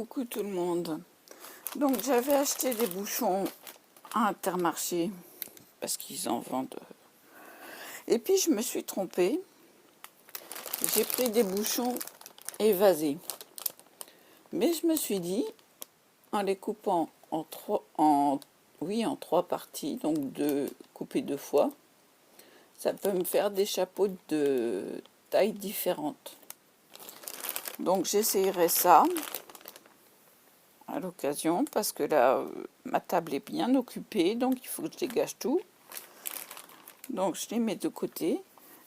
Coucou tout le monde. Donc j'avais acheté des bouchons à Intermarché parce qu'ils en vendent. Et puis je me suis trompée. J'ai pris des bouchons évasés. Mais je me suis dit, en les coupant en trois parties, donc coupés deux fois, ça peut me faire des chapeaux de tailles différentes. Donc j'essayerai ça à l'occasion, parce que là, ma table est bien occupée, donc il faut que je dégage tout. Donc je les mets de côté.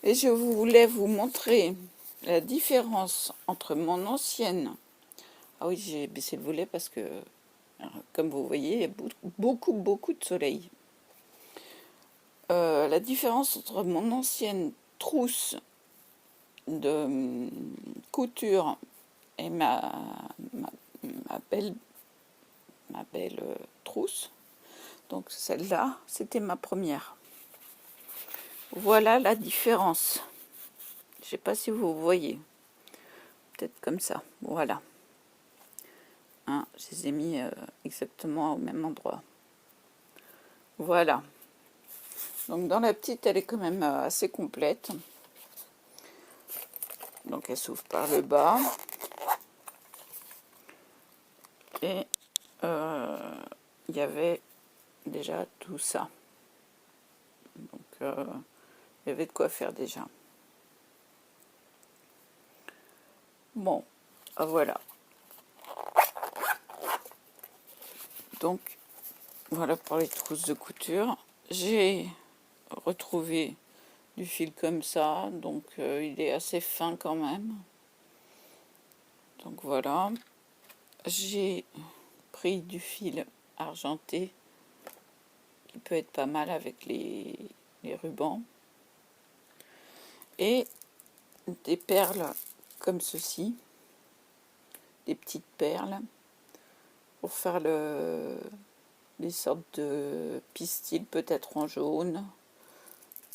Et je voulais vous montrer la différence entre mon ancienne... Ah oui, j'ai baissé le volet parce que, comme vous voyez, il y a beaucoup de soleil. La différence entre mon ancienne trousse de couture et ma belle trousse. Donc celle-là, c'était ma première. Voilà la différence. Je ne sais pas si vous voyez. Peut-être comme ça. Voilà. Hein, je les ai mis exactement au même endroit. Voilà. Donc dans la petite, elle est quand même assez complète. Donc elle s'ouvre par le bas. Et il y avait déjà tout ça. Donc il y avait de quoi faire déjà. Bon, voilà. Donc voilà pour les trousses de couture. J'ai retrouvé du fil comme ça, donc il est assez fin quand même. Donc voilà. J'ai pris du fil argenté qui peut être pas mal avec les rubans. Et des perles comme ceci, des petites perles pour faire les sortes de pistils, peut-être en jaune,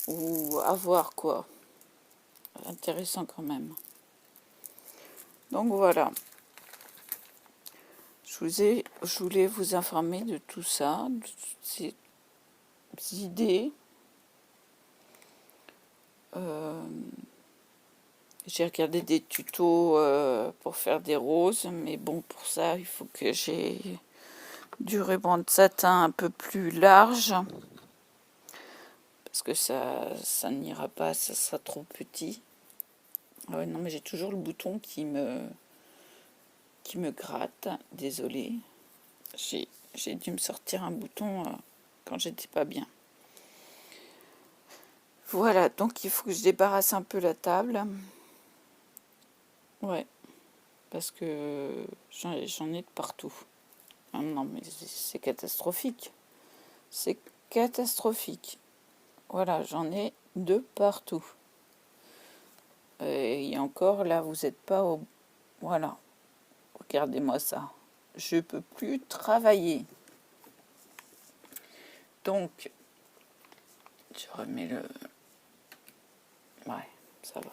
ou à voir quoi. Intéressant quand même. Donc voilà. Je voulais vous informer de tout ça, de toutes ces idées. J'ai regardé des tutos pour faire des roses, mais bon, pour ça, il faut que j'ai du ruban de satin un peu plus large, parce que ça n'ira pas, ça sera trop petit. Ah ouais, non, mais j'ai toujours le bouton qui me gratte, désolée. J'ai dû me sortir un bouton quand j'étais pas bien. Voilà, donc il faut que je débarrasse un peu la table. Ouais, parce que j'en ai de partout. Ah non, mais c'est catastrophique. C'est catastrophique. Voilà, j'en ai de partout. Et encore, là, vous n'êtes pas au... Voilà, regardez-moi ça. Je peux plus travailler. Donc, je remets le... Ouais, ça va.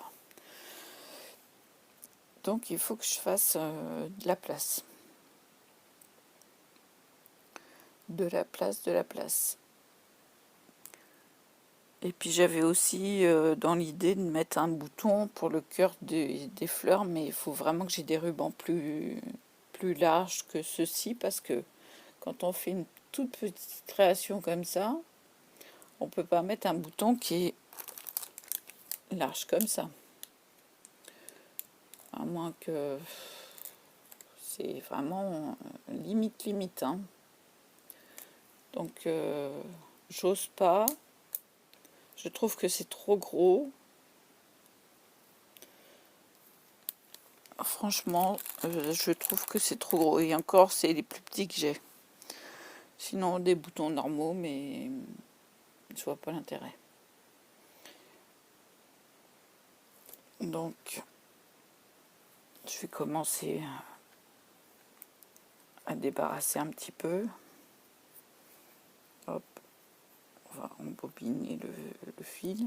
Donc, il faut que je fasse de la place. De la place. Et puis, j'avais aussi dans l'idée de mettre un bouton pour le cœur des fleurs, mais il faut vraiment que j'ai des rubans plus larges que ceux-ci, parce que quand on fait une toute petite création comme ça, on ne peut pas mettre un bouton qui est large comme ça. À moins que... C'est vraiment limite. Hein. Donc, j'ose pas. Je trouve que c'est trop gros. Franchement, je trouve que c'est trop gros. Et encore, c'est les plus petits que j'ai. Sinon, des boutons normaux, mais je vois pas l'intérêt. Donc, je vais commencer à débarrasser un petit peu. Hop, on va embobiner le fil.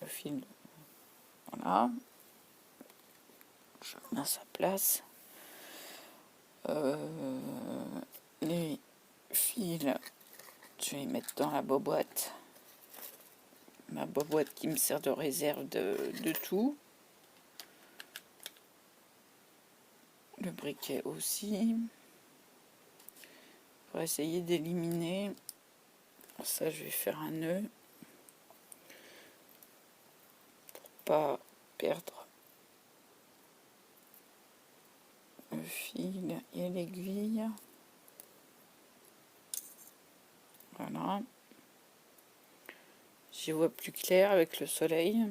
Le fil, voilà. Je le mets à sa place. fil, je vais les mettre dans la boîte. Ma boîte qui me sert de réserve de tout. Le briquet aussi. Pour essayer d'éliminer. Ça, je vais faire un nœud. Pour pas perdre le fil et l'aiguille. Voilà. J'y vois plus clair avec le soleil.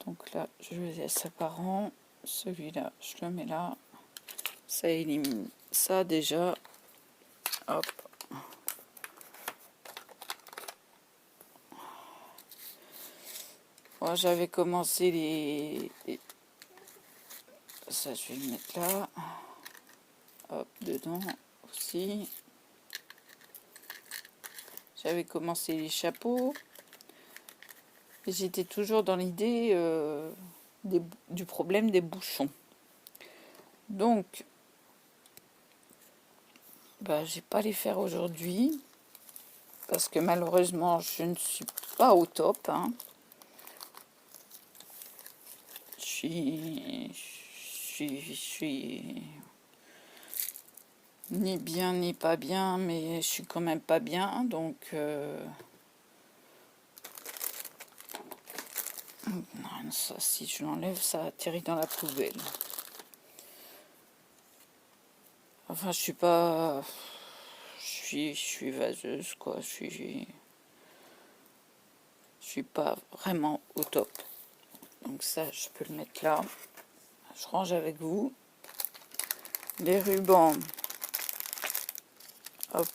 Donc là, je le laisse apparent. Celui-là, je le mets là. Ça élimine ça déjà. Hop. Moi, j'avais commencé ça, je vais le mettre là. Hop, dedans aussi. J'avais commencé les chapeaux. Et j'étais toujours dans l'idée du problème des bouchons. Donc, bah, je vais pas les faire aujourd'hui. Parce que malheureusement, je ne suis pas au top. Hein. Je suis ni bien ni pas bien, mais je suis quand même pas bien. Donc, non, ça, si je l'enlève, ça atterrit dans la poubelle. Enfin, je suis pas... Je suis vaseuse, quoi. Je suis pas vraiment au top. Donc ça, je peux le mettre là. Je range avec vous. Les rubans. Hop.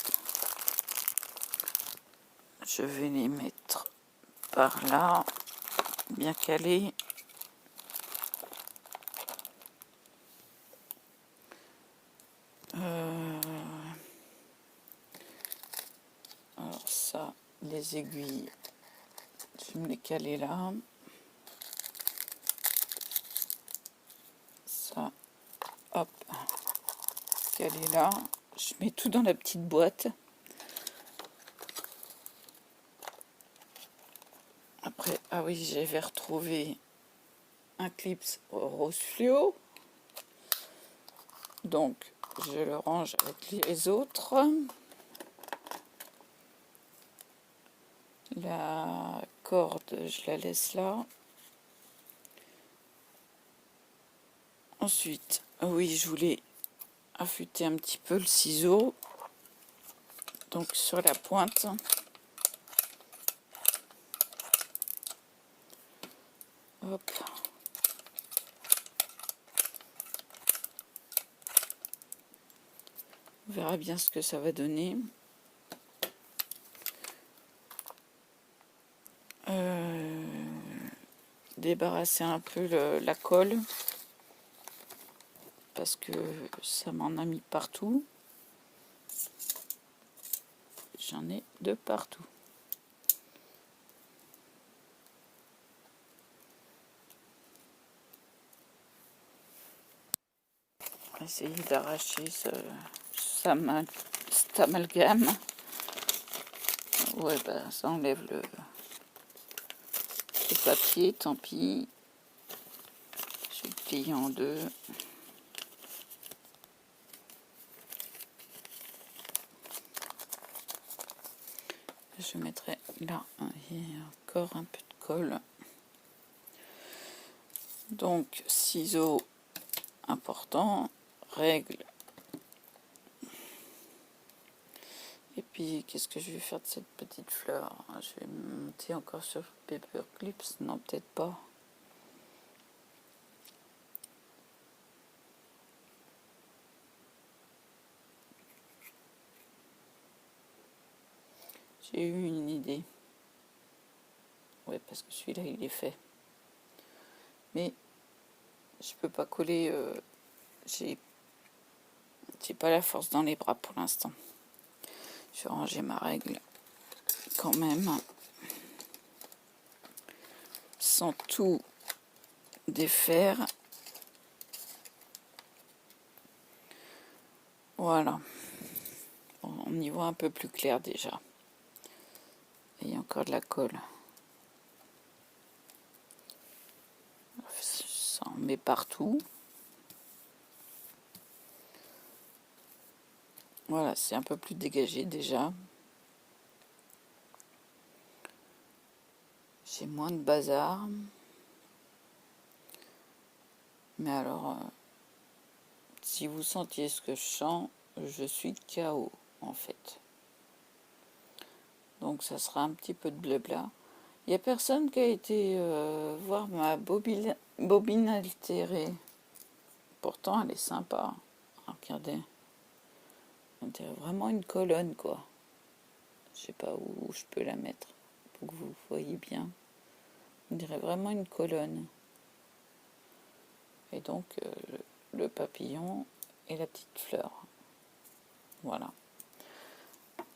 Je vais les mettre par là. Bien calés. Alors ça, les aiguilles, je vais me les caler là. Ça, hop, caler là. Je mets tout dans la petite boîte. Après, ah oui, j'avais retrouvé un clips rose fluo. Donc, je le range avec les autres. La corde, je la laisse là. Ensuite, oui, je voulais affûter un petit peu le ciseau. Donc, sur la pointe. Hop. On verra bien ce que ça va donner. Débarrasser un peu la colle parce que ça m'en a mis partout. J'en ai de partout. On va essayer d'arracher cet amalgame. Ouais, bah, ça enlève le papier, tant pis. Je vais le plier en deux. Je mettrai là, il y a encore un peu de colle. Donc, ciseaux important, règle. Et puis, qu'est-ce que je vais faire de cette petite fleur? Je vais monter encore sur Paperclips? Non, peut-être pas. J'ai eu une idée. Ouais, parce que celui-là, il est fait. Mais je peux pas coller. J'ai pas la force dans les bras pour l'instant. Je vais ranger ma règle quand même. Sans tout défaire. Voilà. on y voit un peu plus clair déjà. Et il y a encore de la colle. Ça en met partout. Voilà, c'est un peu plus dégagé déjà. J'ai moins de bazar. Mais alors, si vous sentiez ce que je sens, je suis KO en fait. Donc ça sera un petit peu de blabla. Il n'y a personne qui a été voir ma bobine altérée. Pourtant, elle est sympa. Regardez. On dirait vraiment une colonne, quoi. Je sais pas où je peux la mettre pour que vous voyez bien. On dirait vraiment une colonne. Et donc, le papillon et la petite fleur. Voilà.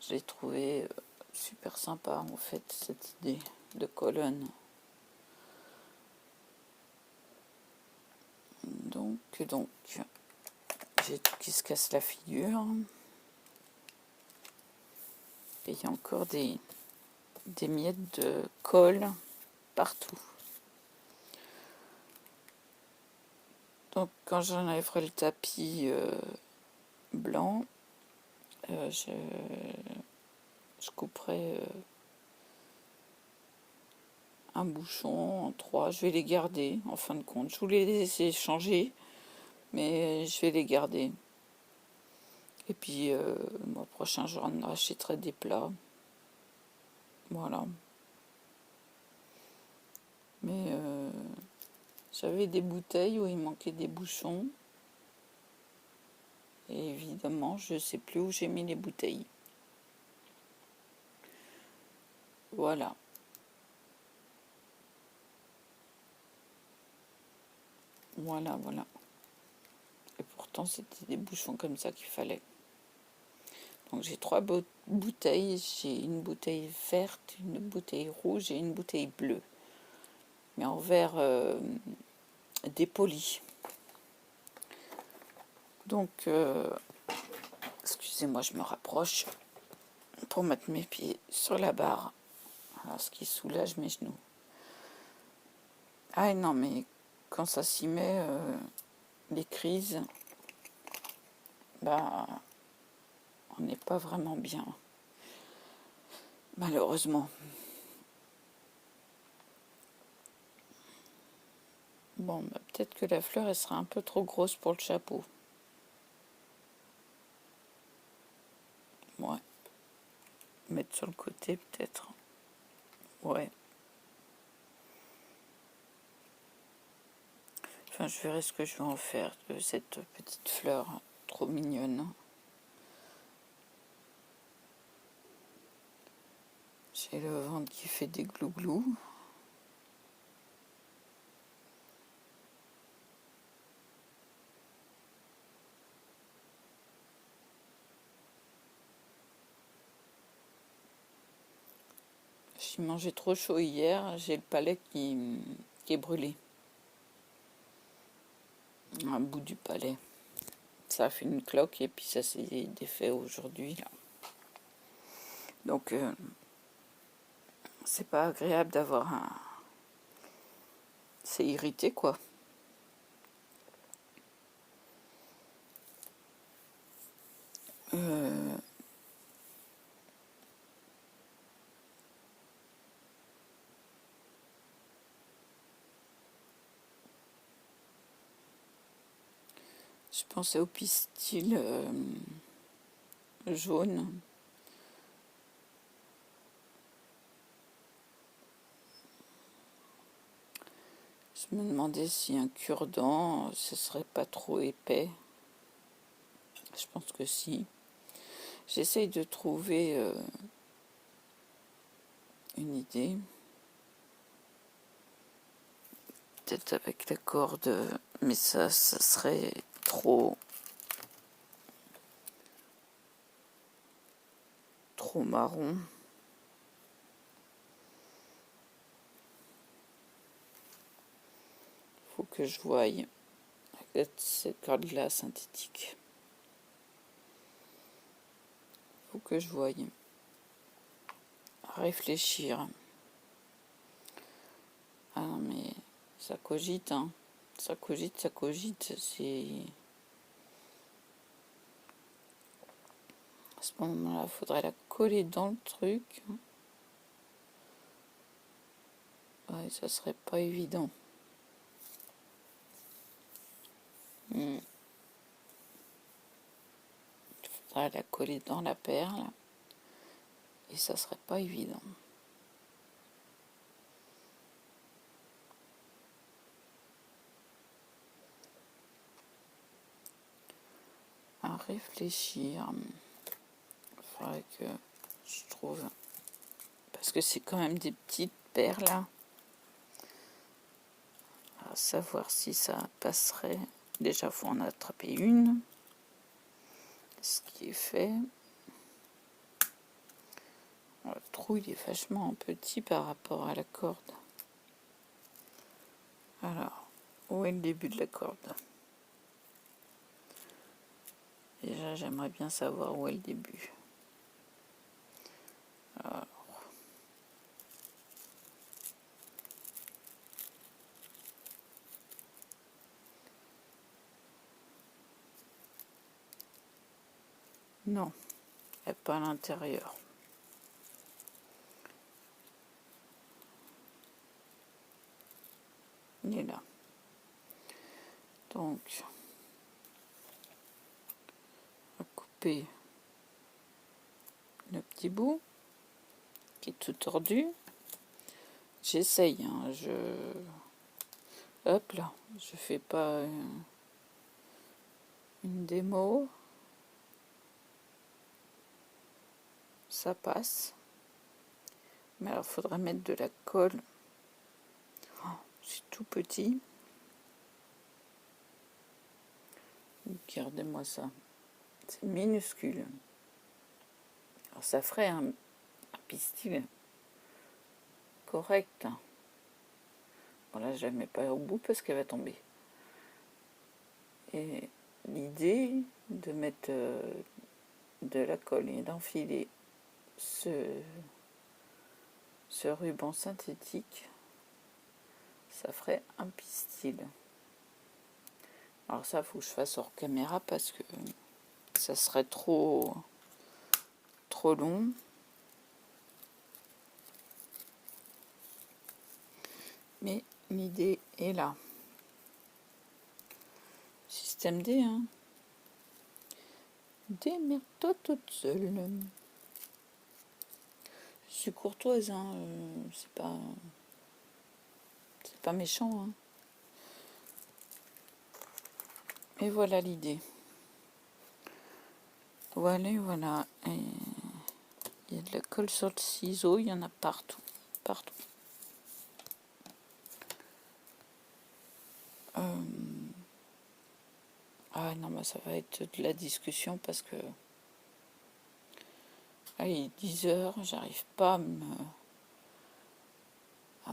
J'ai trouvé super sympa, en fait, cette idée de colonne. Donc, j'ai tout qui se casse la figure. Et il y a encore des miettes de colle partout. Donc, quand j'enlèverai le tapis blanc, je couperai un bouchon en 3. Je vais les garder, en fin de compte. Je voulais les laisser changer, mais je vais les garder. Et puis, le mois prochain, j'en rachèterai des plats. Voilà. Mais j'avais des bouteilles où il manquait des bouchons. Et évidemment, je ne sais plus où j'ai mis les bouteilles. Voilà. Voilà. Et pourtant, c'était des bouchons comme ça qu'il fallait. Donc j'ai 3 bouteilles. J'ai une bouteille verte, une bouteille rouge et une bouteille bleue. Mais en verre dépoli. Donc, excusez-moi, je me rapproche pour mettre mes pieds sur la barre. Alors, ce qui soulage mes genoux. Ah non, mais quand ça s'y met, les crises, bah, on n'est pas vraiment bien. Malheureusement. Bon, bah, peut-être que la fleur, elle sera un peu trop grosse pour le chapeau. Ouais. Mettre sur le côté, peut-être. Ouais. Enfin, je verrai ce que je vais en faire de cette petite fleur trop mignonne. J'ai le ventre qui fait des glouglous. J'ai mangé trop chaud hier, j'ai le palais qui est brûlé. Un bout du palais. Ça a fait une cloque et puis ça s'est défait aujourd'hui. Là. Donc, c'est pas agréable d'avoir un... C'est irrité, quoi. Je pensais au pistil jaune. Je me demandais si un cure-dent, ce serait pas trop épais. Je pense que si. J'essaye de trouver une idée. Peut-être avec la corde, mais ça serait trop marron. Faut que je voie avec cette corde-là synthétique. Faut que je voie. Réfléchir. Ah non, mais ça cogite, hein. Ça cogite, ça cogite. C'est... À ce moment-là, il faudrait la coller dans le truc. Ouais, ça serait pas évident. Il faudrait la coller dans la perle. Et ça serait pas évident. À réfléchir. Il faudrait que je trouve... Parce que c'est quand même des petites perles. À savoir si ça passerait. Déjà, il faut en attraper une. Ce qui est fait. Le trou, il est vachement petit par rapport à la corde. Alors, où est le début de la corde? Déjà, j'aimerais bien savoir où est le début. Alors. Non, elle n'est pas à l'intérieur. Il est là. Donc, on va couper le petit bout qui est tout tordu. J'essaye, hein, hop là, je fais pas une démo. Ça passe. Mais alors, il faudrait mettre de la colle. Oh, c'est tout petit. Regardez-moi ça. C'est minuscule. Alors, ça ferait un pistil correct. Bon, là, je la mets pas au bout parce qu'elle va tomber. Et l'idée de mettre de la colle et d'enfiler ce ruban synthétique, ça ferait un pistil. Alors ça, il faut que je fasse hors caméra parce que ça serait trop long. Mais l'idée est là. Système D, hein. Démerde-toi toute seule. Je suis courtoise, hein. C'est pas méchant, hein. Et voilà l'idée. Voilà. Et il y a de la colle sur le ciseau, il y en a partout. Partout. Ah non, mais ça va être de la discussion parce que... Allez, 10 heures, j'arrive pas à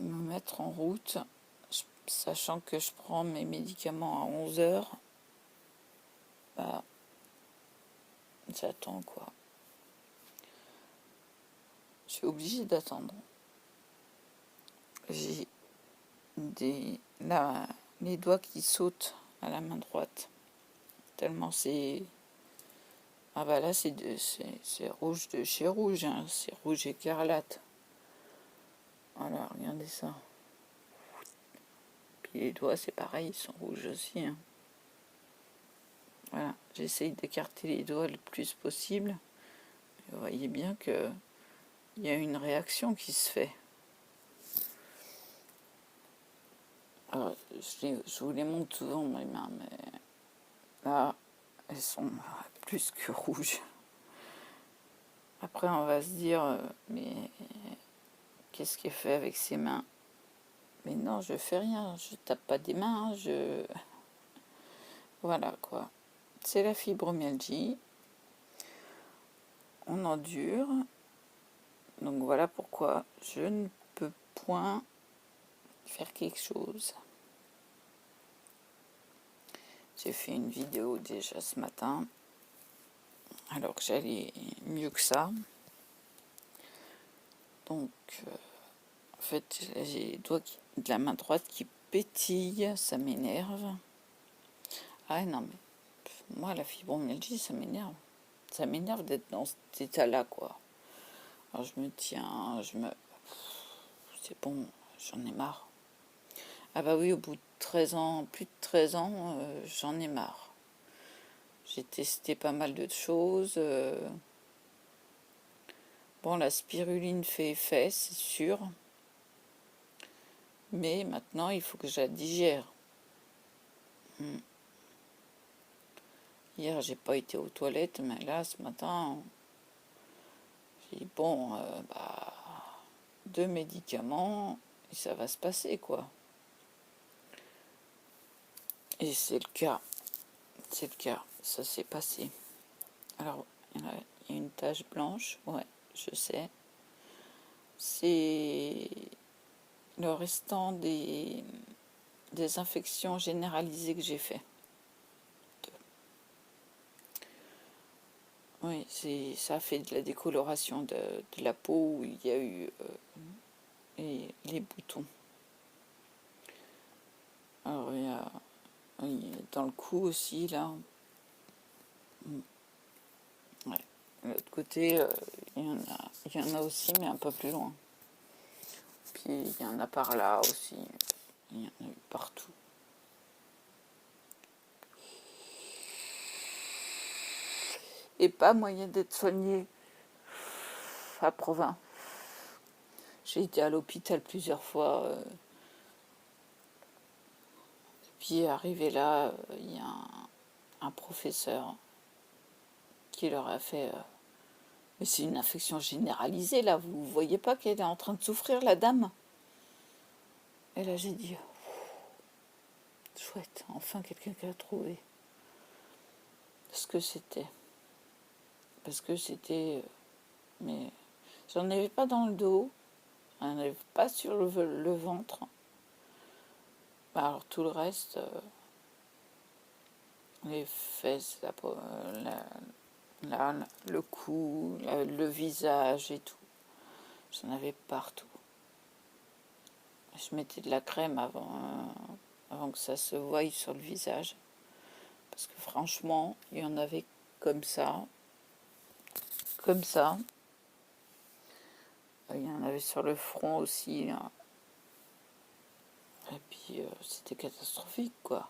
me mettre en route, sachant que je prends mes médicaments à 11 heures. Bah, j'attends quoi. Je suis obligée d'attendre. J'ai les doigts qui sautent à la main droite. Tellement c'est... Ah bah là, c'est rouge de chez rouge, hein. C'est rouge écarlate. Voilà, regardez ça. Puis les doigts, c'est pareil, ils sont rouges aussi, hein. Voilà, j'essaye d'écarter les doigts le plus possible. Vous voyez bien que il y a une réaction qui se fait. Alors, je vous les montre souvent, mes mains, mais là, elles sont plus que rouges. Après, on va se dire, mais qu'est-ce qu'elle fait avec ses mains? Mais non, je fais rien, je tape pas des mains, Voilà, quoi. C'est la fibromyalgie. On endure. Donc voilà pourquoi je ne peux point faire quelque chose. J'ai fait une vidéo déjà ce matin. alors que j'allais mieux que ça. Donc, en fait, j'ai les doigts de la main droite qui pétillent, ça m'énerve. Ah non, mais moi, la fibromyalgie, ça m'énerve. Ça m'énerve d'être dans cet état-là, quoi. Alors, je me tiens, c'est bon, j'en ai marre. Ah bah oui, au bout de 13 ans, plus de 13 ans, j'en ai marre. J'ai testé pas mal de choses. Bon, la spiruline fait effet, c'est sûr. Mais maintenant, il faut que je la digère. Hier, j'ai pas été aux toilettes, mais là, ce matin, j'ai dit, bon, 2 médicaments, et ça va se passer, quoi. Et c'est le cas. C'est le cas. Ça s'est passé. Alors, il y a une tache blanche, ouais, je sais. C'est le restant des infections généralisées que j'ai fait. Oui, ça a fait de la décoloration de la peau où il y a eu les boutons. Alors, il y a dans le cou aussi, là. Ouais. De l'autre côté, il y en a aussi, mais un peu plus loin. Puis, il y en a par là aussi. Il y en a eu partout. Et pas moyen d'être soigné à Provins. J'ai été à l'hôpital plusieurs fois. Puis arrivé là, il y a un professeur qui leur a fait mais c'est une infection généralisée là, vous voyez pas qu'elle est en train de souffrir, la dame? Et là j'ai dit chouette, enfin quelqu'un qui a trouvé ce que c'était. Parce que c'était mais j'en avais pas dans le dos, j'en avais pas sur le ventre. Alors tout le reste, les fesses, le cou, le visage et tout. J'en avais partout. Je mettais de la crème avant que ça se voie sur le visage. Parce que franchement, il y en avait comme ça. Comme ça. Il y en avait sur le front aussi. Là. Et puis, c'était catastrophique, quoi.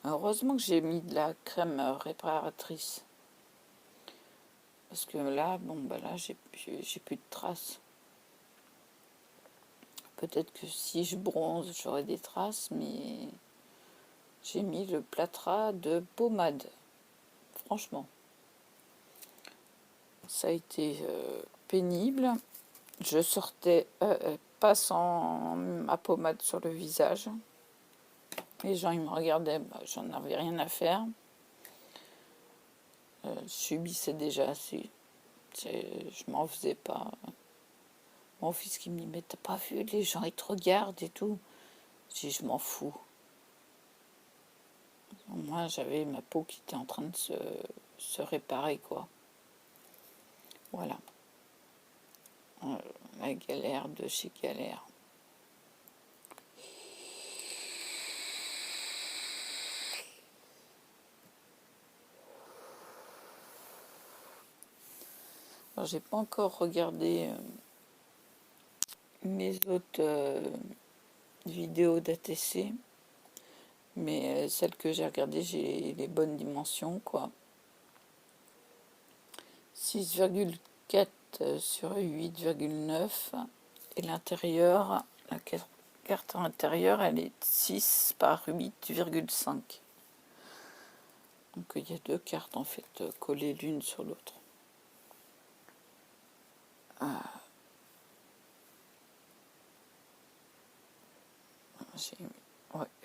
Heureusement que j'ai mis de la crème réparatrice. Parce que là, là, j'ai plus de traces. Peut-être que si je bronze, j'aurai des traces, mais j'ai mis le plâtras de pommade. Franchement. Ça a été pénible. Je sortais pas sans ma pommade sur le visage. Les gens, ils me regardaient, j'en avais rien à faire. Je subissais déjà assez. Je m'en faisais pas. Mon fils qui me dit, mais t'as pas vu, les gens, ils te regardent et tout. Je dis, je m'en fous. Moi, j'avais ma peau qui était en train de se réparer, quoi. Voilà. La galère de chez galère. Alors, j'ai pas encore regardé mes autres vidéos d'ATC, mais celles que j'ai regardées, j'ai les bonnes dimensions, quoi. 6,4 sur 8,9 et l'intérieur, la carte intérieure, elle est 6 par 8,5. Donc il y a 2 cartes en fait collées l'une sur l'autre.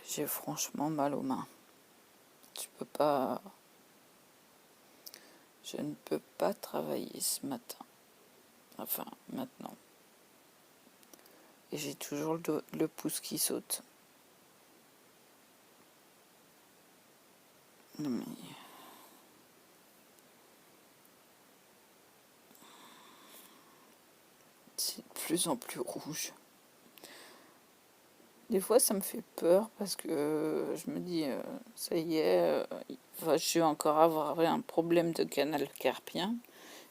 J'ai franchement mal aux mains. Je ne peux pas travailler ce matin. Enfin, maintenant. Et j'ai toujours le pouce qui saute. Non mais... c'est de plus en plus rouge. Des fois, ça me fait peur parce que je me dis, ça y est, je vais encore avoir un problème de canal carpien.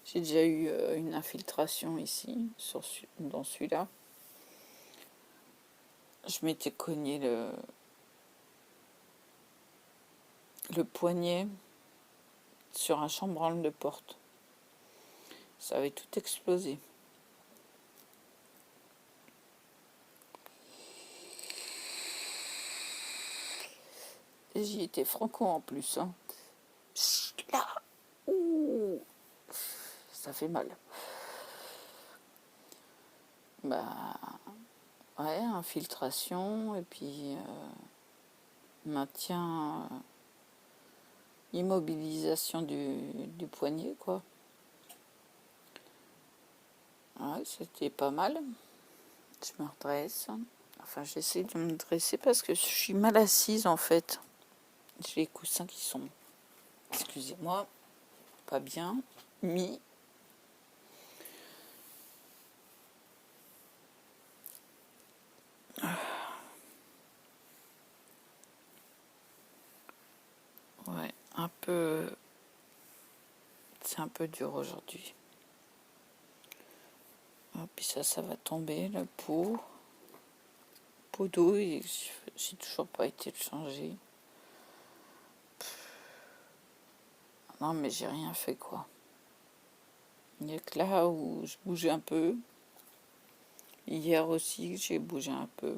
J'ai déjà eu une infiltration ici, dans celui-là. Je m'étais cogné le poignet sur un chambranle de porte. Ça avait tout explosé. Et j'y étais franco en plus. Hein. Chut, là. Ouh. Ça fait mal. Bah, ouais, infiltration et puis maintien, immobilisation du poignet, quoi. Ouais, c'était pas mal. Je me redresse. Enfin, j'essaie de me dresser parce que je suis mal assise en fait. J'ai les coussins qui sont, excusez-moi, pas bien mis. Ouais, un peu. C'est un peu dur aujourd'hui. Et puis ça va tomber, le pot d'eau, et j'ai toujours pas été le changer. Non, mais j'ai rien fait, quoi. Il n'y a que là où je bougeais un peu. Hier aussi, j'ai bougé un peu.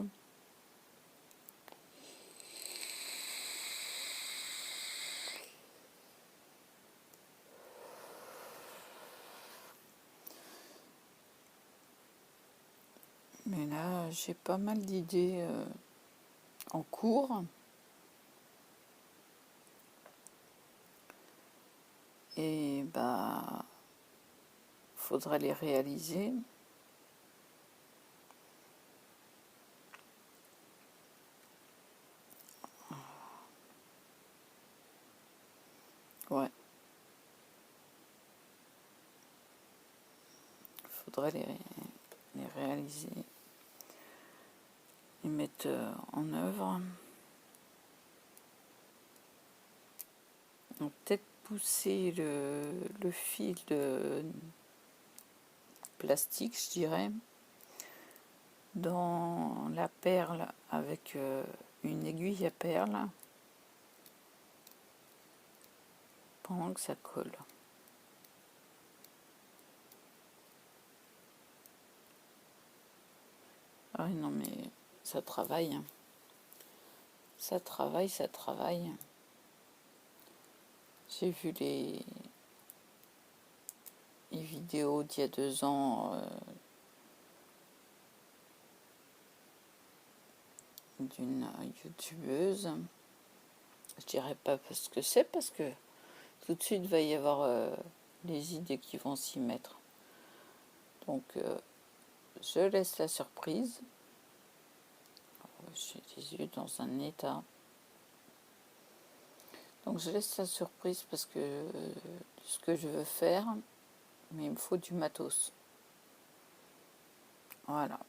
Mais là, j'ai pas mal d'idées en cours. Et bah, faudra les réaliser. Ouais. Faudra les réaliser. Les mettre en œuvre. Donc, peut-être pousser le fil de plastique, je dirais, dans la perle avec une aiguille à perle pendant que ça colle. Ah oui, non mais ça travaille. Ça travaille, ça travaille. J'ai vu les vidéos d'il y a 2 ans d'une youtubeuse. Je dirais pas ce que c'est parce que tout de suite va y avoir les idées qui vont s'y mettre. Donc je laisse la surprise. J'ai les yeux dans un état. Donc je laisse la surprise parce que ce que je veux faire, mais il me faut du matos. Voilà.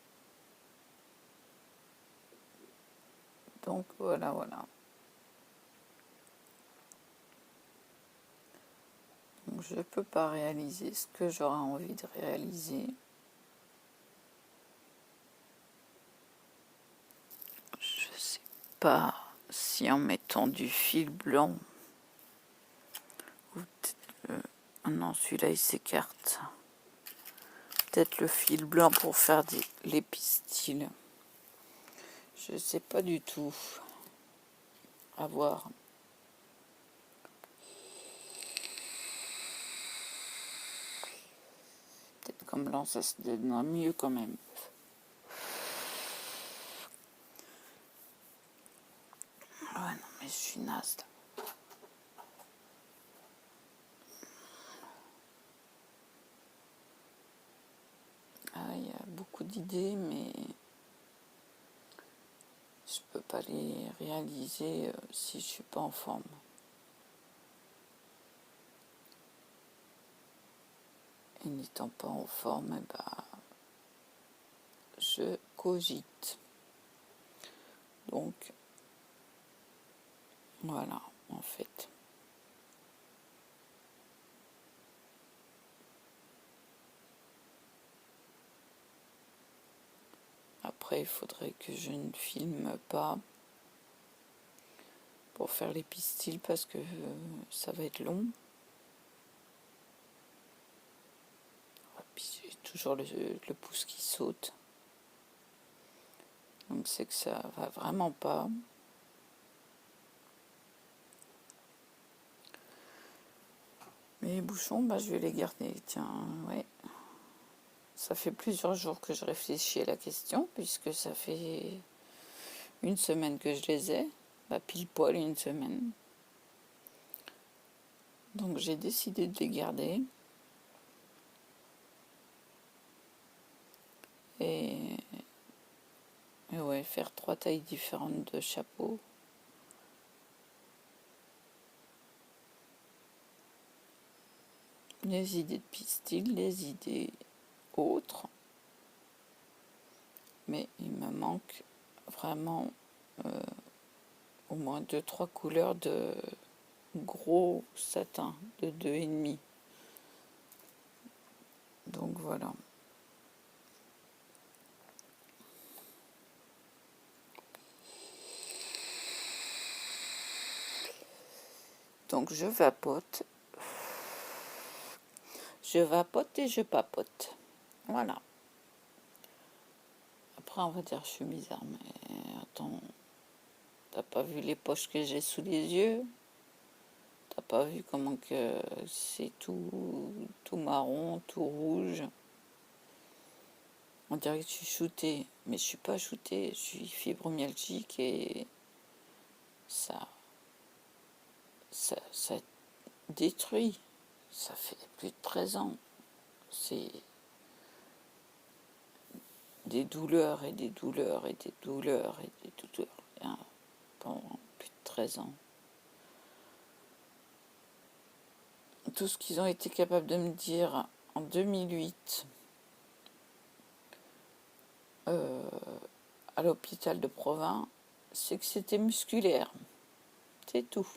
Donc voilà. Donc je ne peux pas réaliser ce que j'aurais envie de réaliser. Je ne sais pas si en mettant du fil blanc. Non, celui-là il s'écarte. Peut-être le fil blanc pour faire les pistils. Je sais pas du tout. À voir. Peut-être comme blanc, ça se donnera mieux quand même. Ah non, mais je suis naze là. Ah, il y a beaucoup d'idées, mais je peux pas les réaliser si je suis pas en forme. Et n'étant pas en forme, cogite. Donc, voilà, en fait. Après, il faudrait que je ne filme pas pour faire les pistils parce que ça va être long. Puis j'ai toujours le pouce qui saute. Donc c'est que ça va vraiment pas. Mais les bouchons, bah, je vais les garder. Tiens, ouais. Ça fait plusieurs jours que je réfléchis à la question, puisque ça fait une semaine que je les ai. Bah, pile poil une semaine. Donc j'ai décidé de les garder. Et ouais, faire 3 tailles différentes de chapeau. Les idées de pistil, les idées autres. Mais il me manque vraiment au moins 2-3 couleurs de gros satin de 2,5. Donc voilà. Donc je vapote. Je vapote et je papote. Voilà. Après on va dire je suis bizarre, mais attends. T'as pas vu les poches que j'ai sous les yeux? T'as pas vu comment que c'est tout marron, tout rouge? On dirait que je suis shootée, mais je suis pas shootée, je suis fibromyalgique et ça détruit. Ça fait plus de 13 ans. C'est des douleurs et des douleurs et des douleurs et des douleurs hein, pendant plus de 13 ans. Tout ce qu'ils ont été capables de me dire en 2008 à l'hôpital de Provins, c'est que c'était musculaire. C'est tout.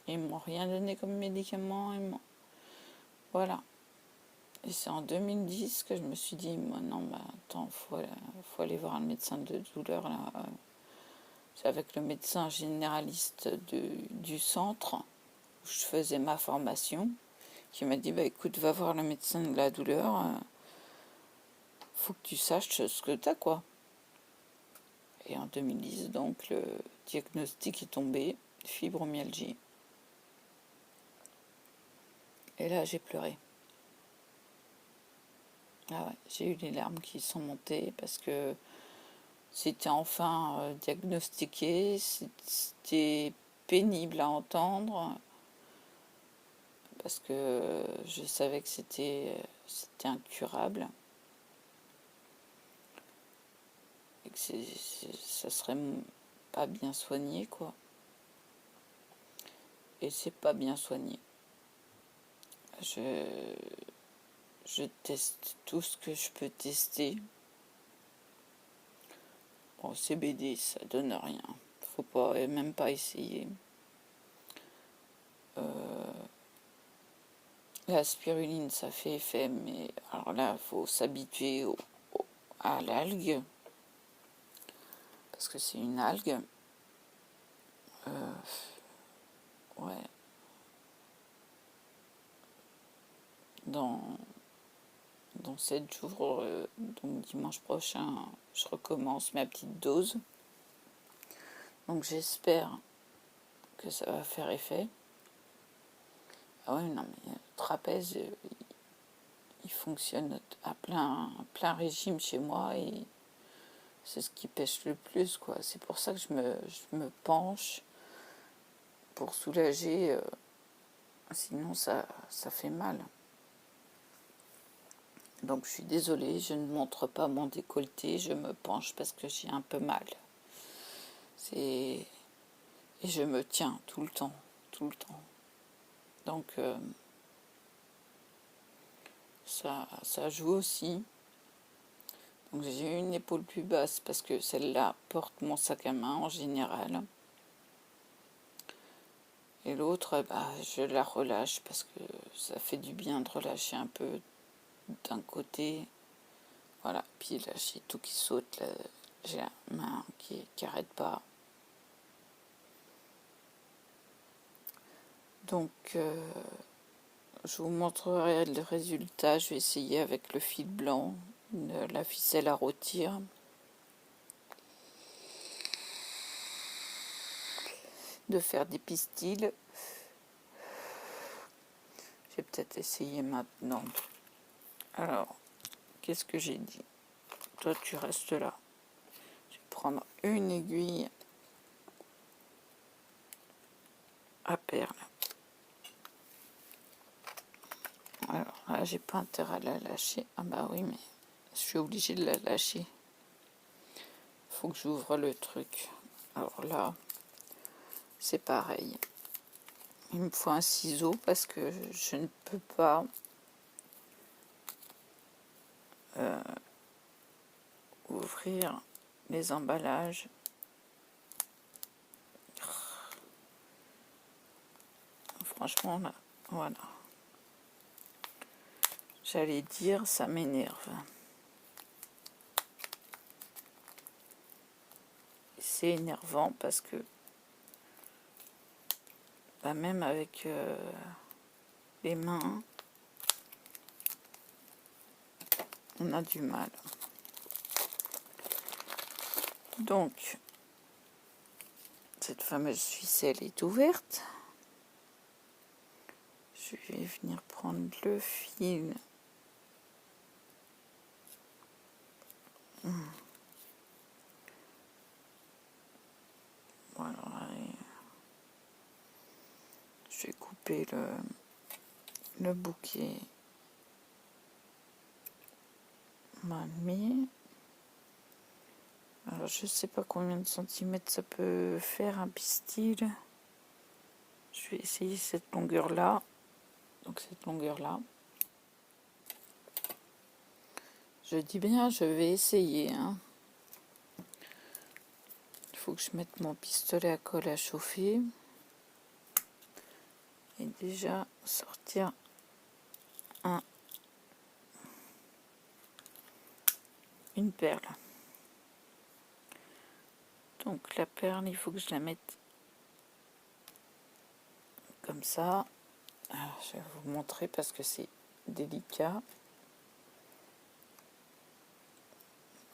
Ils m'ont rien donné comme médicament. Voilà. Et c'est en 2010 que je me suis dit, moi non, bah attends, faut aller voir un médecin de douleur là. C'est avec le médecin généraliste du centre où je faisais ma formation, qui m'a dit, bah écoute, va voir le médecin de la douleur, faut que tu saches ce que t'as, quoi. Et en 2010, donc, le diagnostic est tombé, fibromyalgie. Et là, j'ai pleuré. Ah ouais, j'ai eu les larmes qui sont montées parce que c'était enfin diagnostiqué, c'était pénible à entendre parce que je savais que c'était incurable et que ça serait pas bien soigné, quoi. Et c'est pas bien soigné. Je teste tout ce que je peux tester. Bon, CBD, ça donne rien. Faut pas, même pas essayer. La spiruline, ça fait effet, mais alors là, il faut s'habituer à l'algue, parce que c'est une algue. Ouais. Dans 7 jours, donc dimanche prochain, je recommence ma petite dose. Donc j'espère que ça va faire effet. Ah ouais, non, mais le trapèze, il fonctionne à plein régime chez moi et c'est ce qui pêche le plus, quoi. C'est pour ça que je me penche pour soulager, sinon ça fait mal. Donc je suis désolée, je ne montre pas mon décolleté, je me penche parce que j'ai un peu mal. Et je me tiens tout le temps. Donc ça joue aussi. Donc j'ai une épaule plus basse parce que celle-là porte mon sac à main en général. Et l'autre, bah, je la relâche parce que ça fait du bien de relâcher un peu d'un côté. Voilà, puis là j'ai tout qui saute, là, j'ai la main qui arrête pas. Donc je vous montrerai le résultat. Je vais essayer avec le fil blanc, la ficelle à rôtir. De faire des pistils. Je vais peut-être essayer maintenant. Alors, qu'est-ce que j'ai dit? Toi, tu restes là. Je vais prendre une aiguille à perles. Alors là, j'ai pas intérêt à la lâcher. Ah bah oui, mais je suis obligée de la lâcher. Faut que j'ouvre le truc. Alors là, c'est pareil. Il me faut un ciseau parce que je ne peux pas ouvrir les emballages. Franchement, là, voilà. J'allais dire, ça m'énerve. C'est énervant parce que bah, même avec les mains, on a du mal. Donc, cette fameuse ficelle est ouverte. Je vais venir prendre le fil. Voilà. Je vais couper le bouquet. Mis. Alors je sais pas combien de centimètres ça peut faire un pistil. Je vais essayer cette longueur là. Donc cette longueur là. Je dis bien, je vais essayer. Hein. Il faut que je mette mon pistolet à colle à chauffer. Et déjà sortir une perle. Donc la perle, il faut que je la mette comme ça. Alors, je vais vous montrer parce que c'est délicat.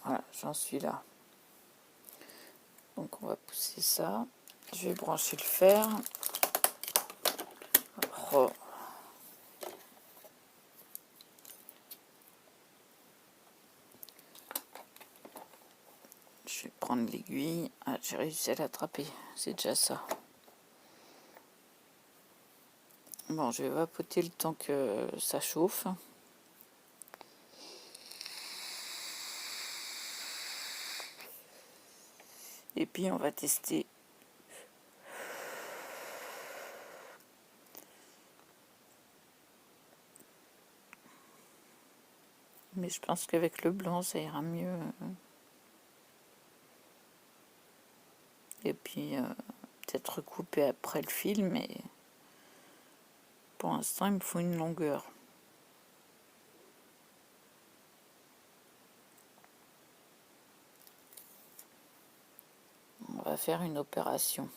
Voilà, j'en suis là. Donc on va pousser ça. Je vais brancher le fer. Oh. Je vais prendre l'aiguille. Ah, j'ai réussi à l'attraper. C'est déjà ça. Bon, je vais vapoter le temps que ça chauffe. Et puis on va tester. Mais je pense qu'avec le blanc, ça ira mieux. Et puis, peut-être recouper après le fil, mais pour l'instant, il me faut une longueur. On va faire une opération.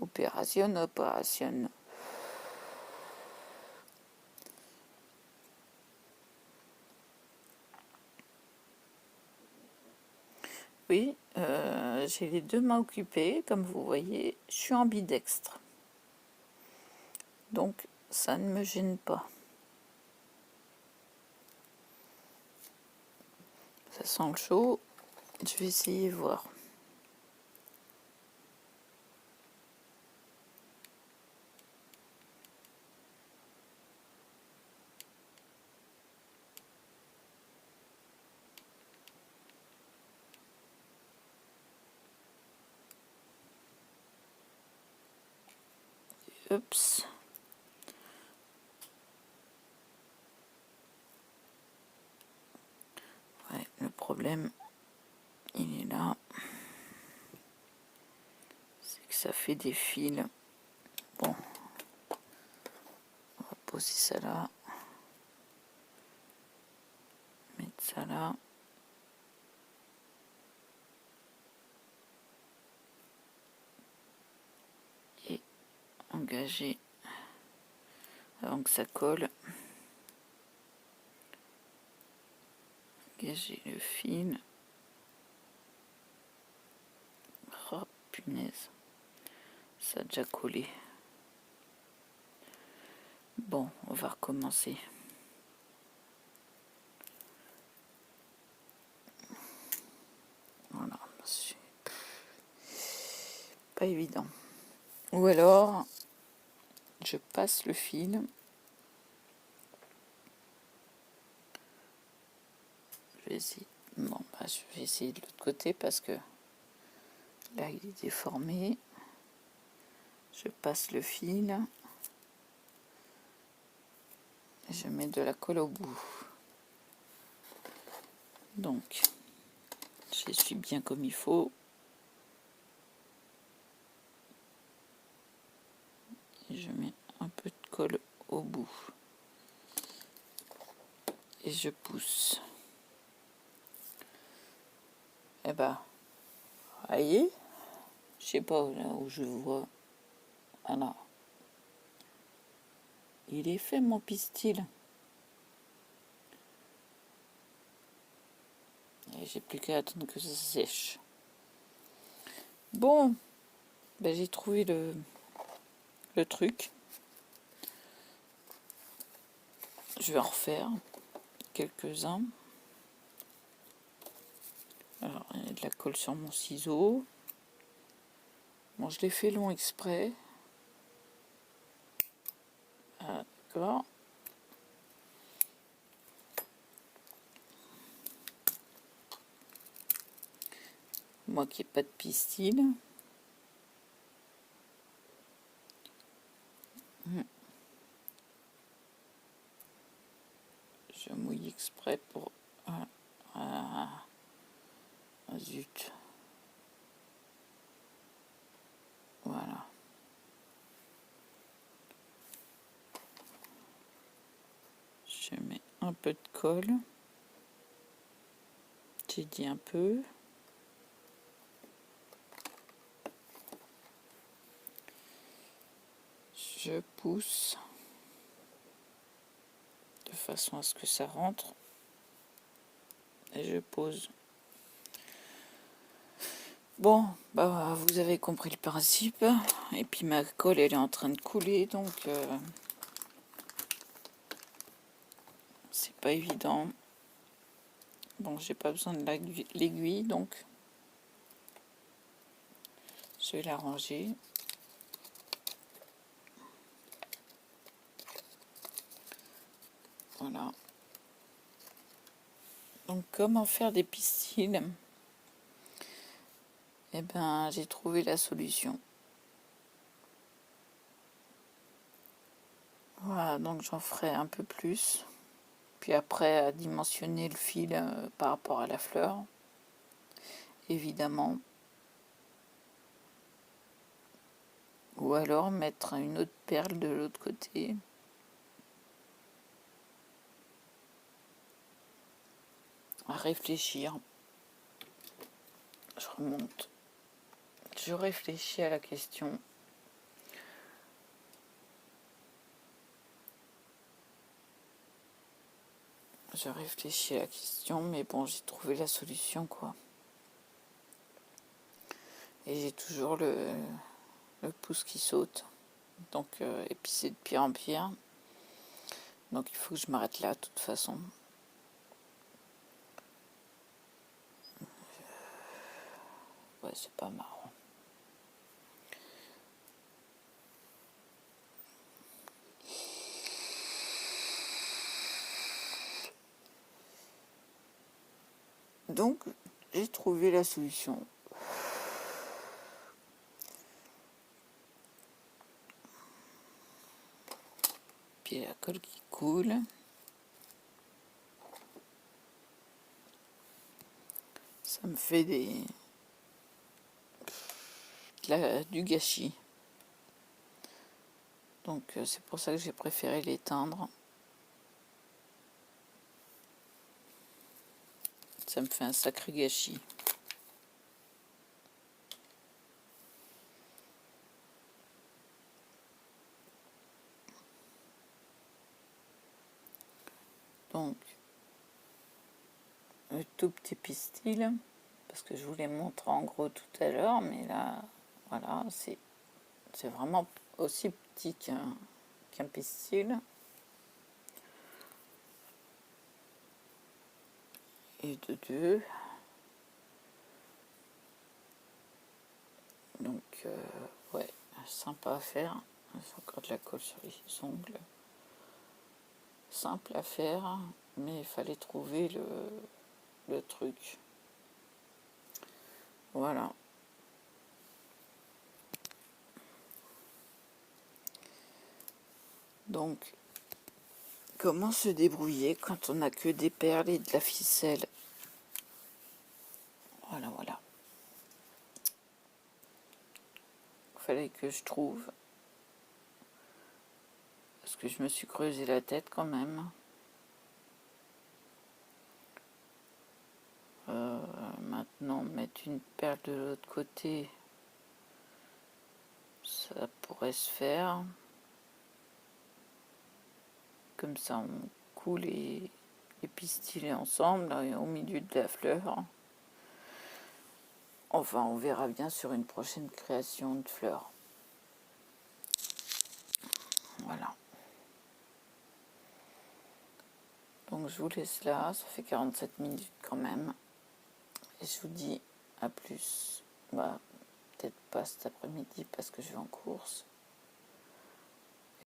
Opération. Oui, j'ai les deux mains occupées, comme vous voyez, je suis ambidextre. Donc, ça ne me gêne pas. Ça sent le chaud, je vais essayer de voir. Oups. problème, il est là. C'est que ça fait des fils. Bon, on va poser ça là. Mettre ça là. Et engager avant que ça colle. Engager le fil. Oh punaise, ça a déjà collé. Bon, on va recommencer. Voilà, c'est pas évident. Ou alors, je passe le fil. Je vais essayer. Bon, bah, je vais essayer de l'autre côté parce que là, il est déformé. Je passe le fil. Et je mets de la colle au bout. Donc, j'essuie bien comme il faut. Et je mets un peu de colle au bout. Et je pousse. Et bah, voyez, je sais pas là où je vois. Alors, il est fait mon pistil. Et j'ai plus qu'à attendre que ça sèche. Bon, ben j'ai trouvé le truc. Je vais en refaire quelques-uns. Alors, il y a de la colle sur mon ciseau. Bon, je l'ai fait long exprès. Ah, d'accord. Moi qui n'ai pas de pistil. Je mouille exprès pour... Ah, zut. Voilà. Je mets un peu de colle. J'ai dit un peu. Je pousse de façon à ce que ça rentre. Et je pose. Bon, bah vous avez compris le principe. Et puis ma colle, elle est en train de couler, donc c'est pas évident. Bon, j'ai pas besoin de l'aiguille, donc je vais la ranger. Voilà. Donc comment faire des pistils? Eh ben, j'ai trouvé la solution. Voilà, donc j'en ferai un peu plus. Puis après, à dimensionner le fil par rapport à la fleur. Évidemment. Ou alors mettre une autre perle de l'autre côté. À réfléchir. Je remonte. Je réfléchis à la question. Je réfléchis à la question, mais bon, j'ai trouvé la solution, quoi. Et j'ai toujours le pouce qui saute. Donc, et puis c'est de pire en pire. Donc il faut que je m'arrête là, de toute façon. Ouais, c'est pas marrant. Donc, j'ai trouvé la solution. Puis la colle qui coule. Ça me fait du gâchis. Donc c'est pour ça que j'ai préféré l'éteindre. Ça me fait un sacré gâchis. Donc, le tout petit pistil, parce que je vous l'ai montré en gros tout à l'heure, mais là, voilà, c'est vraiment aussi petit qu'un pistil. Et de deux. Donc, ouais, sympa à faire. C'est encore de la colle sur les ongles. Simple à faire, mais il fallait trouver le truc. Voilà. Donc, comment se débrouiller quand on n'a que des perles et de la ficelle? Voilà, voilà. Il fallait que je trouve. Parce que je me suis creusé la tête quand même. Maintenant, mettre une perle de l'autre côté, ça pourrait se faire. Comme ça, on coule les pistillés ensemble, là, au milieu de la fleur. Enfin, on verra bien sur une prochaine création de fleurs. Voilà. Donc, je vous laisse là. Ça fait 47 minutes quand même. Et je vous dis à plus. Bah, peut-être pas cet après-midi parce que je vais en course.